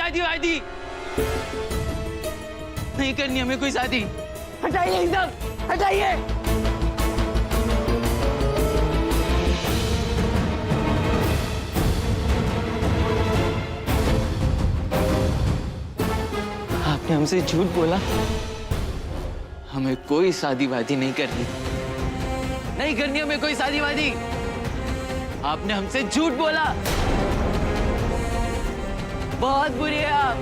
शादी वादी, नहीं करनी हमें कोई शादी। हटाइए एकदम, हटाइए। आपने हमसे झूठ बोला, हमें कोई शादी वादी नहीं करनी, नहीं करनी हमें कोई शादी वादी। आपने हमसे झूठ बोला, बहुत बुरी है आप।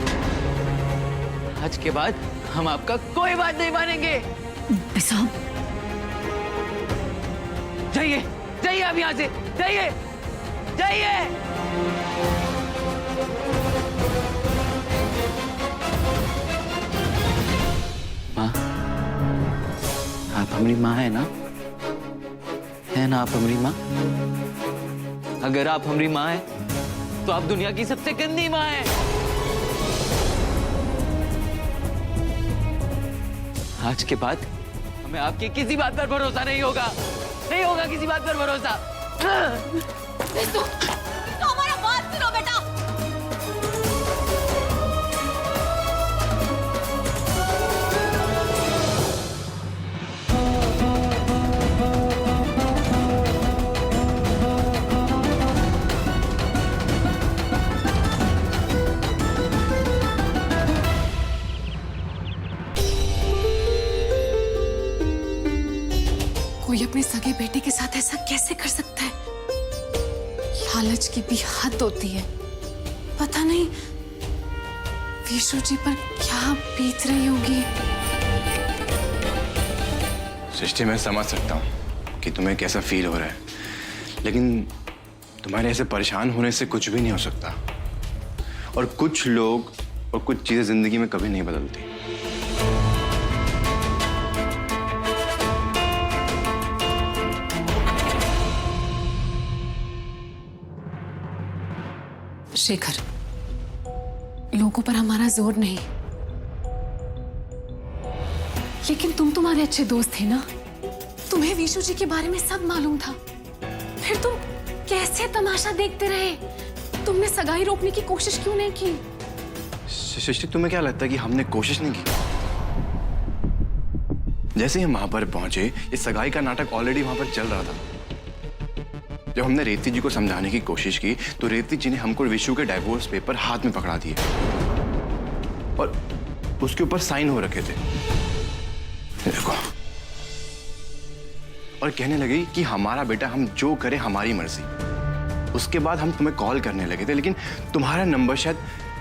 आज के बाद हम आपका कोई बात नहीं मानेंगे। साहब, जाइए जाइए आप यहाँ से, जाइए जाइए। माँ, आप हमारी माँ है ना? है ना आप हमारी माँ? अगर आप हमारी माँ है तो आप दुनिया की सबसे गंदी माँ है। आज के बाद हमें आपकी किसी बात पर भरोसा नहीं होगा, नहीं होगा किसी बात पर भरोसा। तो हमारा बात सुनो बेटा। कोई अपने सगे बेटे के साथ ऐसा कैसे कर सकता है? लालच की भी हद होती है। पता नहीं विशु जी पर क्या बीत रही होगी। सृष्टि, मैं समझ सकता हूँ कि तुम्हें कैसा फील हो रहा है, लेकिन तुम्हारे ऐसे परेशान होने से कुछ भी नहीं हो सकता। और कुछ लोग और कुछ चीजें जिंदगी में कभी नहीं बदलती। शेखर, लोगों पर हमारा जोर नहीं, लेकिन तुम तुम्हारे अच्छे दोस्त थे ना। तुम्हें विशु जी के बारे में सब मालूम था, फिर तुम कैसे तमाशा देखते रहे? तुमने सगाई रोकने की कोशिश क्यों नहीं की? सृष्टि, तुम्हें क्या लगता है कि हमने कोशिश नहीं की? जैसे ही हम वहां पर पहुंचे, ये सगाई का नाटक ऑलरेडी वहां पर चल रहा था। जब हमने रेवती जी को समझाने की कोशिश की तो रेवती जी ने हमको विशु के डाइवोर्स पेपर हाथ में पकड़ा दिए और उसके ऊपर साइन हो रखे थे, देखो। और कहने लगी कि हमारा बेटा, हम जो करे हमारी मर्जी। उसके बाद हम तुम्हें कॉल करने लगे थे, लेकिन तुम्हारा नंबर शायद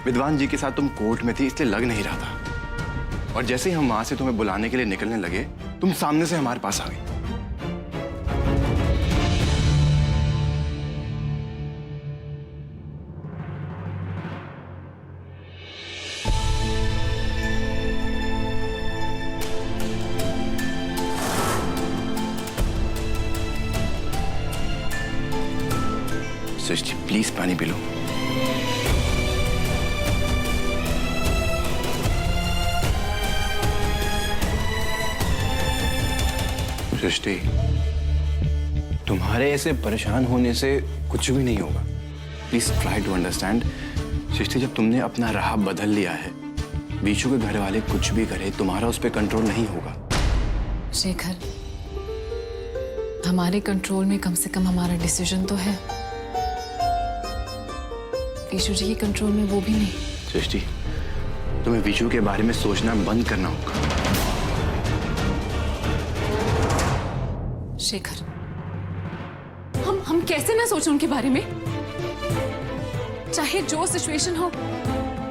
विद्वान जी के साथ तुम कोर्ट में थी, इसलिए लग नहीं रहा था। और जैसे ही हम वहां से तुम्हें बुलाने के लिए निकलने लगे, तुम सामने से हमारे पास आ गई। सृष्टि, प्लीज पानी पी लो। सृष्टि, तुम्हारे ऐसे परेशान होने से कुछ भी नहीं होगा। Please try to understand. Srishti, जब तुमने अपना राह बदल लिया है, विशु के घर वाले कुछ भी करे, तुम्हारा उस पर कंट्रोल नहीं होगा। शेखर, हमारे कंट्रोल में कम से कम हमारा डिसीजन तो है। विशु जी के कंट्रोल में वो भी नहीं। सृष्टि, तुम्हें विशु के बारे में सोचना बंद करना होगा। शेखर, हम कैसे ना सोचें उनके बारे में, चाहे जो सिचुएशन हो।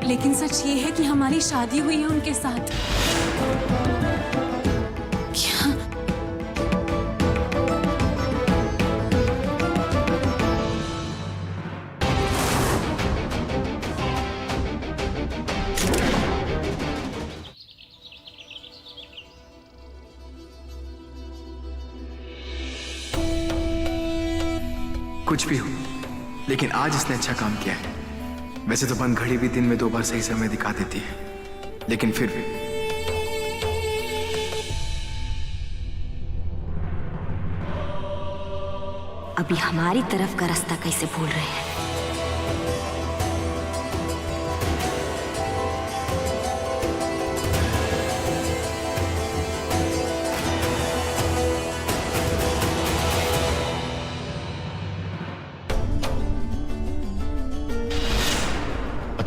लेकिन सच ये है कि हमारी शादी हुई है उनके साथ। क्या? कुछ भी हो, लेकिन आज इसने अच्छा काम किया है। वैसे तो बंद घड़ी भी दिन में 2 बार सही समय दिखा देती है, लेकिन फिर भी अभी हमारी तरफ का रास्ता कैसे भूल रहे हैं?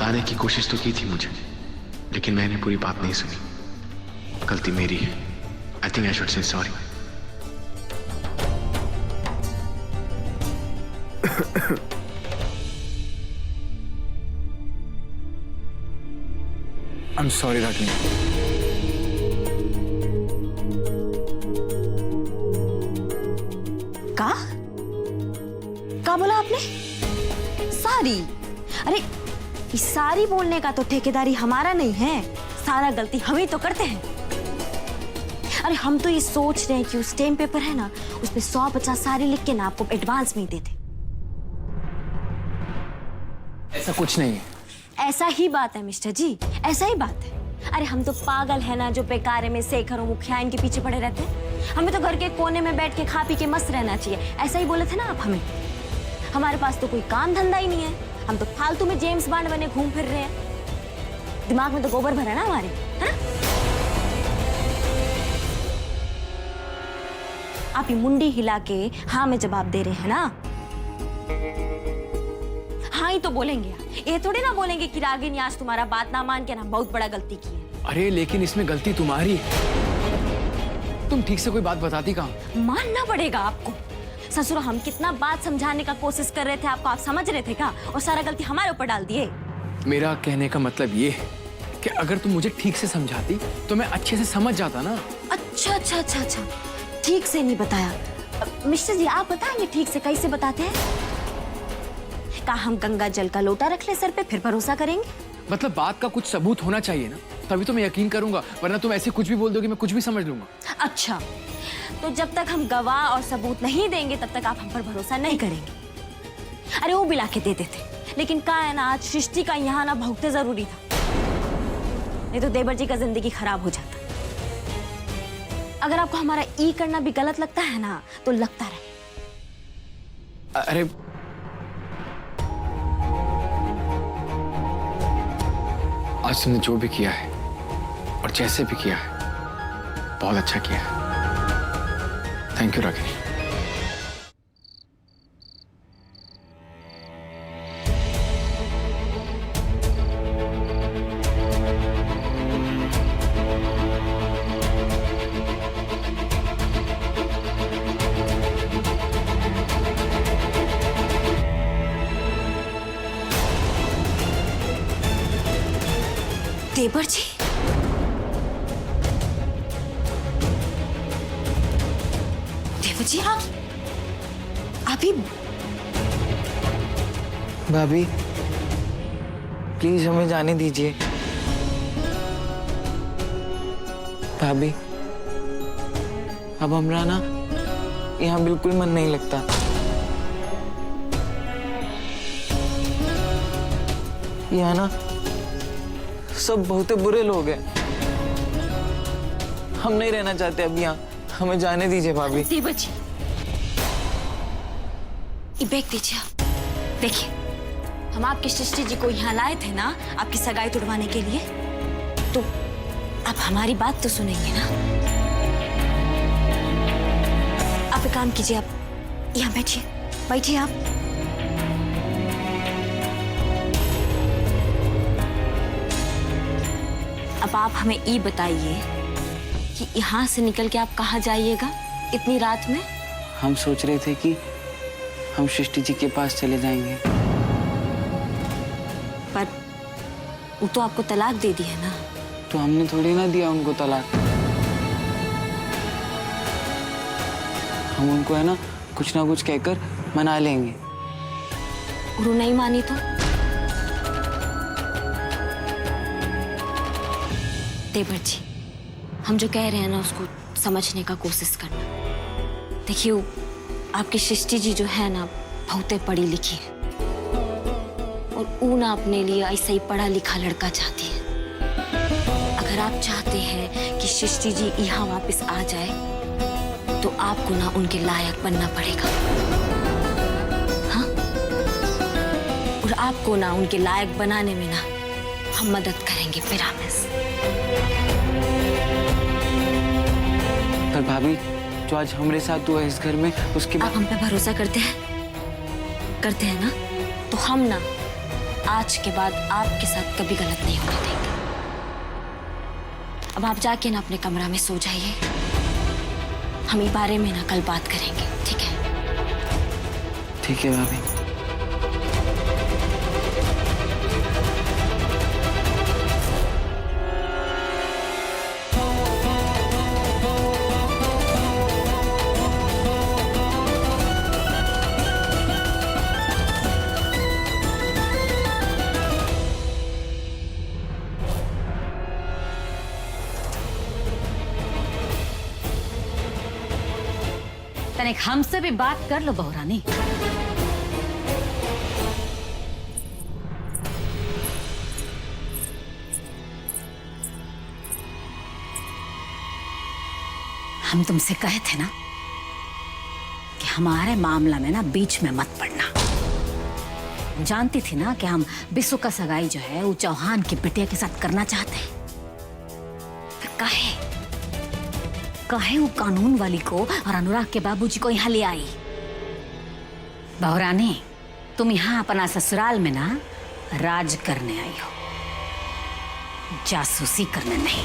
बताने की कोशिश तो की थी मुझे, लेकिन मैंने पूरी बात नहीं सुनी। गलती मेरी है। I think I should say sorry. I am sorry Ragini. क्या बोला आपने? सारी? अरे इस सारी बोलने का तो ठेकेदारी हमारा नहीं है, सारा गलती हम ही तो करते हैं। अरे हम तो ये सोच रहे हैं कि उस स्टैम्प पेपर है ना, उसमें 150 सारी लिख के ना आपको एडवांस में ही देते। ऐसा कुछ नहीं है। ऐसा ही बात है मिस्टर जी, ऐसा ही बात है। अरे हम तो पागल है ना जो बेकारे में शेखर और मुखिया इनके पीछे पड़े रहते हैं। हमें तो घर के कोने में बैठ के खा पी के मस्त रहना चाहिए, ऐसा ही बोले थे ना आप हमें। हमारे पास तो कोई काम धंधा ही नहीं है, हम तो फालतू में जेम्स बॉन्ड बने घूम फिर रहे हैं। दिमाग में तो गोबर भरा ना हमारे, है ना? आप ये मुंडी हिला के हाँ में जवाब दे रहे हैं ना? हाँ ही तो बोलेंगे, ये थोड़ी ना बोलेंगे कि रागिनी आज तुम्हारा बात ना मान के ना बहुत बड़ा गलती की है। अरे लेकिन इसमें गलती तुम्हारी है। तुम ठीक से कोई बात बताती कहाँ? मानना पड़ेगा आपको। ससुर हम कितना बात समझाने का कोशिश कर रहे थे आपको, आप समझ रहे थे क्या? और सारा गलती हमारे ऊपर डाल दिए। मेरा कहने का मतलब ये है कि अगर तुम मुझे ठीक से समझाती तो मैं अच्छे से समझ जाता ना। अच्छा अच्छा अच्छा अच्छा, ठीक से नहीं बताया। मिस्टर जी आप बताएंगे ठीक से कैसे बताते हैं? क्या हम गंगा जल का लोटा रख ले सर पे फिर भरोसा करेंगे? मतलब बात का कुछ सबूत होना चाहिए ना, तभी तो मैं यकीन करूंगा, वरना तुम ऐसे कुछ भी बोल दोगे मैं कुछ भी समझ लूंगा। अच्छा, तो जब तक हम गवाह और सबूत नहीं देंगे तब तक आप हम पर भरोसा नहीं करेंगे। अरे वो भी ला के दे देते, लेकिन क्या है ना, आज सृष्टि का यहाँ ना भौंकते जरूरी था, नहीं तो देवर जी का जिंदगी खराब हो जाता। अगर आपको हमारा ई करना भी गलत लगता है ना तो लगता रहे। अरे आज तुमने जो भी किया है और जैसे भी किया है बहुत अच्छा किया है। Thank you Ragini. देवर जी, देवर जी आप अभी? भाभी प्लीज हमें जाने दीजिए। भाभी अब हमरा ना यहाँ बिल्कुल मन नहीं लगता। यहाँ ना सब बहुत बुरे लोग हैं, हम नहीं रहना चाहते अब यहाँ, हमें जाने दीजिए भाभी। देवर जी ये बैग दीजिए आप। देखिए हम आपकी सृष्टि जी को यहाँ लाए थे ना आपकी सगाई तुड़वाने के लिए, तो आप हमारी बात तो सुनेंगे ना? आप एक काम कीजिए, आप यहाँ बैठिए, बैठिए आप। अब आप हमें ये बताइए कि यहाँ से निकल के आप कहाँ जाइएगा इतनी रात में? हम सोच रहे थे कि हम सृष्टि जी के पास चले जाएंगे। पर वो तो आपको तलाक दे दी है ना? तो हमने थोड़ी ना दिया उनको तलाक। हम उनको है ना कुछ कहकर मना लेंगे। और वो नहीं मानी तो? देवर जी हम जो कह रहे हैं ना उसको समझने का कोशिश करना। देखिए आपकी सृष्टि जी जो है ना बहुत पढ़ी लिखी है, और वो ना अपने लिए ऐसा ही पढ़ा लिखा लड़का चाहती है। अगर आप चाहते हैं कि सृष्टि जी यहाँ वापस आ जाए तो आपको ना उनके लायक बनना पड़ेगा। हाँ, और आपको ना उनके लायक बनाने में ना हम मदद करेंगे, प्रॉमिस। पर भाभी जो आज हमारे साथ हुआ इस घर में, उसके आप हम पे भरोसा करते हैं? करते हैं ना? तो हम ना आज के बाद आपके साथ कभी गलत नहीं होने देंगे। अब आप जाके ना अपने कमरा में सो जाइए। हम इस बारे में ना कल बात करेंगे, ठीक है? ठीक है भाभी। तनिक हमसे भी बात कर लो बहुरानी। हम तुमसे कहे थे ना कि हमारे मामला में ना बीच में मत पड़ना। जानती थी ना कि हम बिस्सू का सगाई जो है वो चौहान की बिटिया के साथ करना चाहते हैं। फिर काहे वो कानून वाली को और अनुराग के बाबूजी को यहाँ ले आई। बहुरानी, तुम यहाँ अपना ससुराल में ना राज करने आई हो, जासूसी करने नहीं।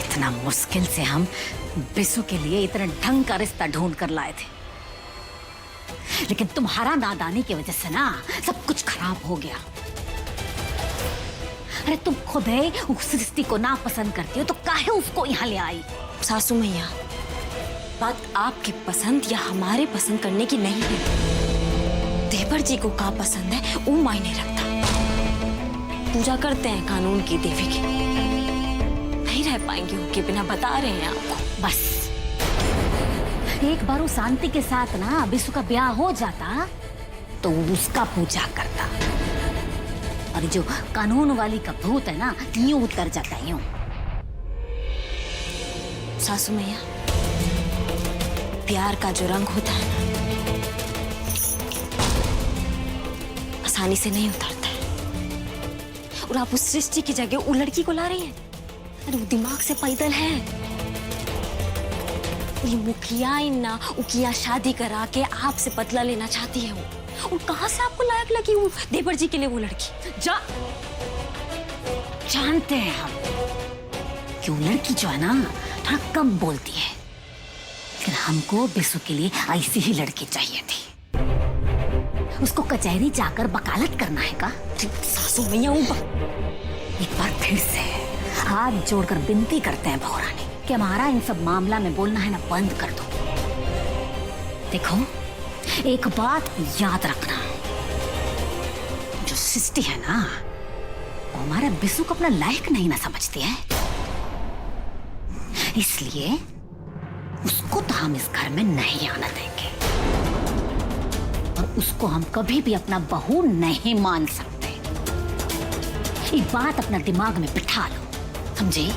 इतना मुश्किल से हम बिस्सू के लिए इतने ढंग का रिश्ता ढूंढ कर लाए थे, लेकिन तुम्हारा नादानी की वजह से ना सब कुछ खराब हो गया। अरे तुम खुद है उस सृष्टि को नापसंद करती हो तो काहे उसको यहाँ ले आई? सासू मैया, बात आपकी पसंद या हमारे पसंद करने की नहीं है। देवर जी को क्या पसंद है वो मायने रखता। पूजा करते हैं कानून की देवी की, नहीं रह पाएंगे उनके बिना, बता रहे हैं आपको। बस एक बार वो शांति के साथ ना बिस्सू का ब्याह हो जाता तो वो उसका पूजा करता, और जो कानून वाली का भूत है ना यूं उतर जाता है यूं। सासू मैया, प्यार का जो रंग होता है ना आसानी से नहीं उतरता है। और आप उस सृष्टि की जगह वो लड़की को ला रही हैं। अरे वो दिमाग से पैदल है। ये मुखिया ना उकिया शादी करा के आपसे बदला लेना चाहती है वो। और कहाँ से आपको लायक लगी वो देवर जी के लिए वो लड़की? जानते हैं हम कि वो लड़की जो है ना थोड़ा कम बोलती है, लेकिन हमको बिस्सू के लिए ऐसी ही लड़की चाहिए थी। उसको कचहरी जाकर वकालत करना है का? सासू मैया, एक बार फिर से हाथ जोड़कर विनती करते हैं बहुरानी कि हमारा इन सब मामला में बोलना है ना बंद कर दो। देखो, एक बात याद रखना, जो सृष्टि है ना वो हमारे बिस्सू को अपना लायक नहीं ना समझती है, इसलिए उसको तो हम इस घर में नहीं आना देंगे, और उसको हम कभी भी अपना बहू नहीं मान सकते। ये बात अपना दिमाग में बिठा लो, समझे?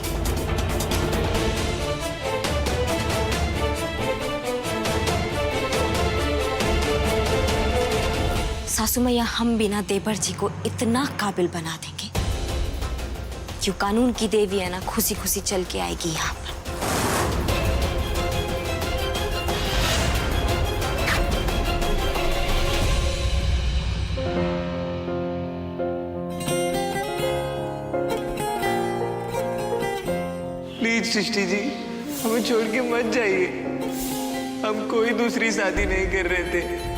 सासू मैया, हम बिना देवर जी को इतना काबिल बना देंगे जो कानून की देवी है ना खुशी खुशी चल के आएगी यहाँ पर। प्लीज सृष्टि जी, हमें छोड़ के मत जाइए। हम कोई दूसरी शादी नहीं कर रहे थे।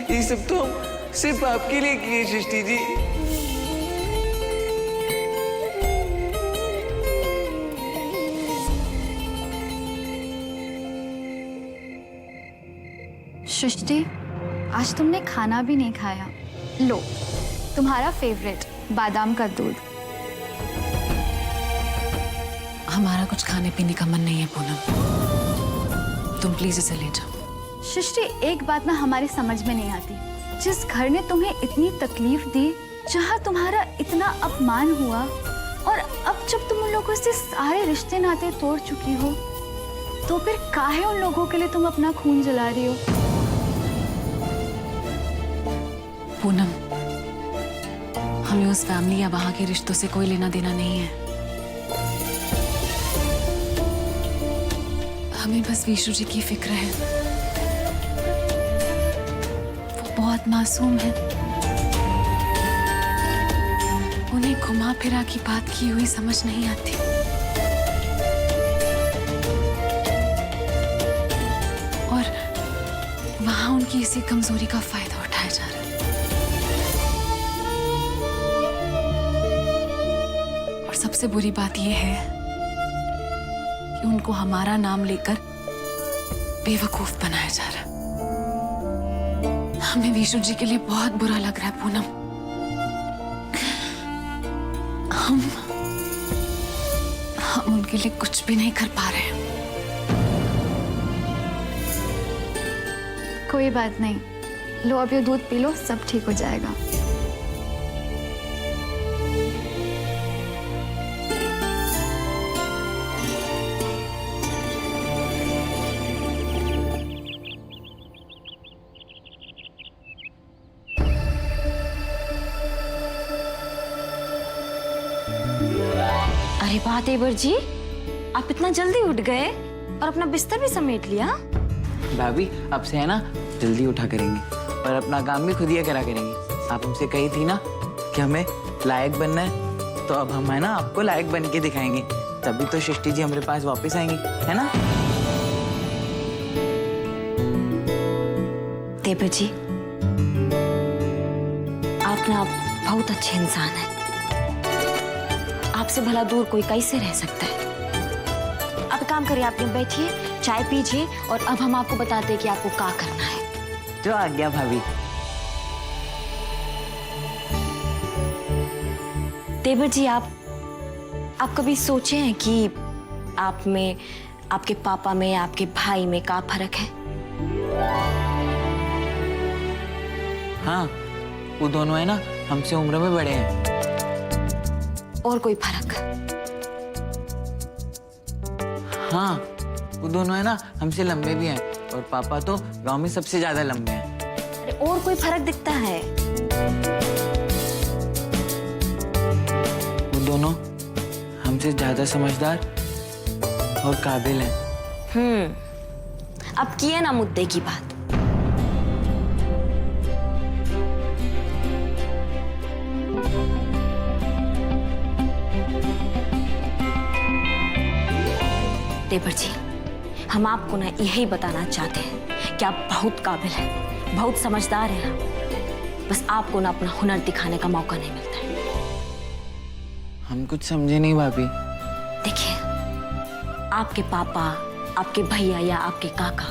ये सब तो हम सिर्फ आपके लिए किए सृष्टि जी। सृष्टि, आज तुमने खाना भी नहीं खाया। लो, तुम्हारा फेवरेट बादाम का दूध। हमारा कुछ खाने पीने का मन नहीं है पूनम, तुम प्लीज इसे ले जाओ। सृष्टि, एक बात ना हमारी समझ में नहीं आती। जिस घर ने तुम्हें इतनी तकलीफ दी, जहाँ तुम्हारा इतना अपमान हुआ, और अब जब तुम उन लोगों से सारे रिश्ते नाते तोड़ चुकी हो, तो फिर काहे उन लोगों के लिए तुम अपना खून जला रही हो? पूनम, हमें उस फैमिली या वहां के रिश्तों से कोई लेना देना नहीं है। हमें बस विशु जी की फिक्र है। वो बहुत मासूम है। उन्हें घुमा फिरा की बात की हुई समझ नहीं आती। और वहां उनकी इसी कमजोरी का फायदा उठाया जा रहा है। और सबसे बुरी बात यह है कि उनको हमारा नाम लेकर बेवकूफ बनाया जा रहा है। हमें विशु जी के लिए बहुत बुरा लग रहा है पूनम। हम उनके लिए कुछ भी नहीं कर पा रहे हैं। कोई बात नहीं, लो अब ये दूध पी लो, सब ठीक हो जाएगा। अरे बात देवर जी, आप इतना जल्दी उठ गए और अपना बिस्तर भी समेट लिया। भाभी अब से है ना जल्दी उठा करेंगे और अपना काम भी खुद ही करा करेंगे। आप हमसे कही थी ना कि हमें लायक बनना है, तो अब हम है ना आपको लायक बन के दिखाएंगे, तभी तो सृष्टि जी हमारे पास वापस आएंगी, है ना? देवर जी, आप ना बहुत अच्छे इंसान हैं। आपसे भला दूर कोई कैसे रह सकता है? अब काम करिए, आप यहाँ बैठिए, चाय पीजिए और अब हम आपको बताते हैं कि आपको क्या करना है। जो आ गया भाभी। देवर जी, आप कभी सोचे हैं कि आप में, आपके पापा में, आपके भाई में क्या फर्क है? हाँ, वो दोनों है ना हमसे उम्र में बड़े हैं। और कोई फर्क? हाँ, वो दोनों है ना हमसे लंबे भी हैं और पापा तो गांव में सबसे ज्यादा लंबे हैं। अरे और कोई फर्क दिखता है? वो दोनों हमसे ज्यादा समझदार और काबिल हैं। अब किए ना मुद्दे की बात। देवर जी, हम आपको ना यही बताना चाहते हैं कि आप बहुत काबिल हैं, बहुत समझदार हैं आप। बस आपको ना अपना हुनर दिखाने का मौका नहीं मिलता है। हम कुछ समझे नहीं भाभी। देखिए, आपके पापा, आपके भैया या आपके काका,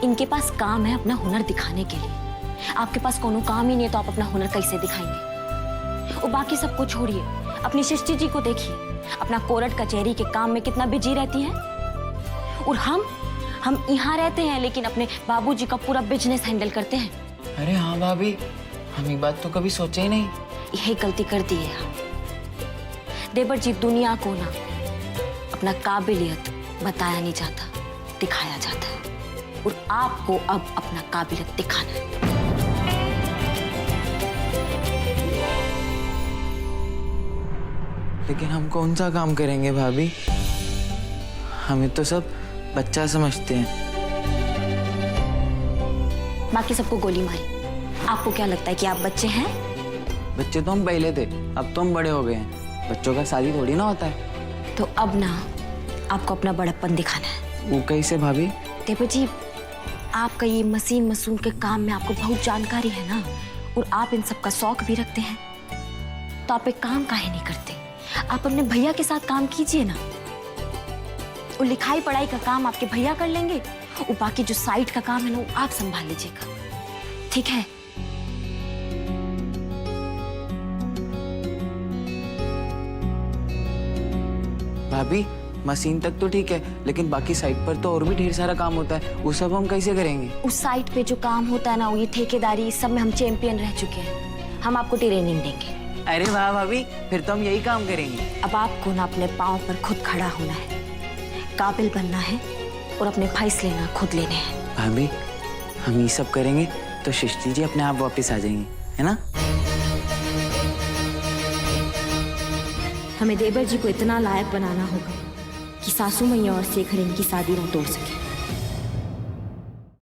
इनके पास काम है अपना हुनर दिखाने के लिए। आपके पास कोनो काम ही नहीं है तो आप अपना हुनर कैसे दिखाएंगे? और बाकी सबको छोड़िए, अपनी सृष्टि जी को देखिए, अपना कोर्ट कचहरी के काम में कितना बिजी रहती है। और हम यहाँ रहते हैं लेकिन अपने बाबूजी का पूरा बिजनेस हैंडल करते हैं। अरे हाँ भाभी, हम ये बात तो कभी सोचे ही नहीं। यही गलती कर दी है आप। देवर जी, दुनिया को ना अपना काबिलियत बताया नहीं जाता, दिखाया जाता है। और आपको अब अपना काबिलियत दिखाना है। लेकिन हम कौन सा काम करेंगे भाभी? हमें तो सब बच्चा समझते हैं। बाकी सबको गोली मारी। आपको क्या लगता है कि आप बच्चे हैं? बच्चे तो हम पहले थे, अब तो हम बड़े हो गए हैं। बच्चों का शादी थोड़ी ना होता है। तो अब ना आपको अपना बड़प्पन दिखाना है। वो कैसे भाभी? देवर जी, आपका ये मशीन के काम में आपको बहुत जानकारी है ना, और आप इन सब का शौक भी रखते हैं, तो आप एक काम काहे नहीं करते? आप अपने भैया के साथ काम कीजिए ना। और लिखाई पढ़ाई का काम आपके भैया कर लेंगे, और बाकी जो साइट का काम है ना वो आप संभाल लीजिएगा, ठीक है? भाभी, मशीन तक तो ठीक है, लेकिन बाकी साइट पर तो और भी ढेर सारा काम होता है। वो सब हम कैसे करेंगे? उस साइट पे जो काम होता है ना, वो ये ठेकेदारी, इस सब में हम चैंपियन रह चुके हैं। हम आपको ट्रेनिंग देंगे। अरे वाह भाभी, फिर तो हम यही काम करेंगे। अब आपको ना अपने पाँव पर खुद खड़ा होना है, काबिल बनना है और अपने फैसले ना खुद लेने हैं। भाभी, हम ये सब करेंगे तो सृष्टि जी अपने आप वापस आ जाएंगी, है ना? हमें देवर जी को इतना लायक बनाना होगा कि सासू मैया और शेखर इनकी शादी ना तोड़ सके।